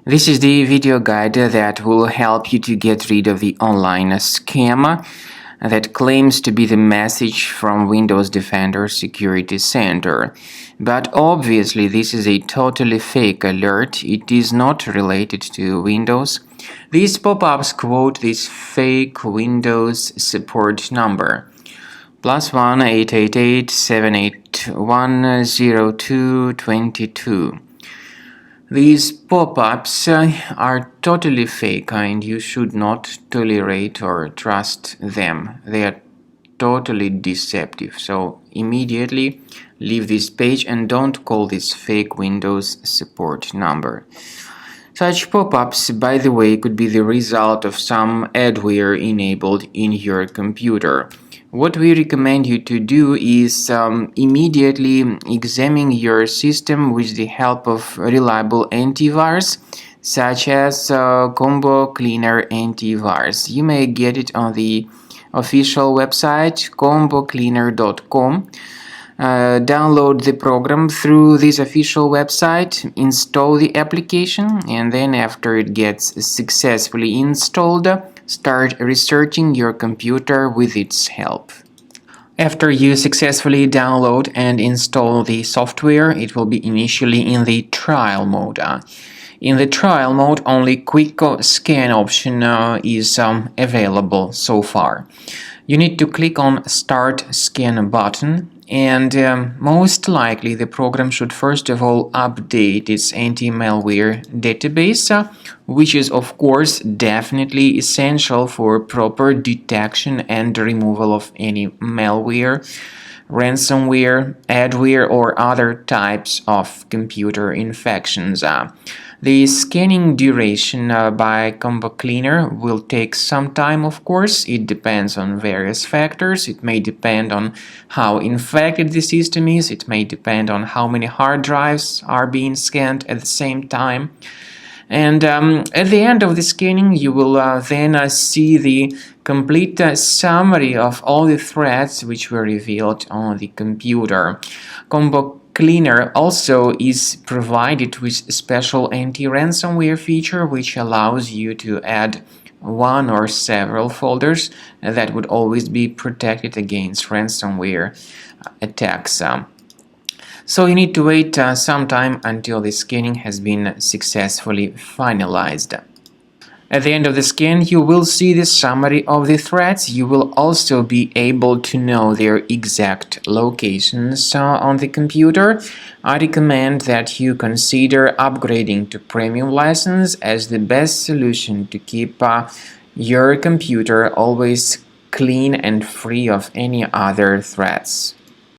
This is the video guide that will help you to get rid of the online scam that claims to be the message from Windows Defender Security Center. But obviously this is a totally fake alert. It is not related to Windows. These pop-ups quote this fake Windows support number. +1 888 781 0222. These pop-ups are totally fake and you should not tolerate or trust them. They are totally deceptive. So immediately leave this page and don't call this fake Windows support number. Such pop-ups, by the way, could be the result of some adware enabled in your computer. What we recommend you to do is immediately examine your system with the help of reliable antivirus, such as Combo Cleaner Antivirus. You may get it on the official website combocleaner.com. Download the program through this official website, install the application, and then after it gets successfully installed, start researching your computer with its help. After you successfully download and install the software, it will be initially in the trial mode. In the trial mode, only quick scan option is available so far. You need to click on Start Scan button, and most likely the program should first of all update its anti-malware database, which is of course definitely essential for proper detection and removal of any malware, ransomware, adware, or other types of computer infections. The scanning duration by Combo Cleaner will take some time, of course. It depends on various factors. It may depend on how infected the system is. It may depend on how many hard drives are being scanned at the same time. And at the end of the scanning, you will then see the complete summary of all the threats which were revealed on the computer. Combo Cleaner also is provided with a special anti-ransomware feature which allows you to add one or several folders that would always be protected against ransomware attacks. So you need to wait some time until the scanning has been successfully finalized. At the end of the scan, you will see the summary of the threats. You will also be able to know their exact locations on the computer. I recommend that you consider upgrading to premium license as the best solution to keep your computer always clean and free of any other threats.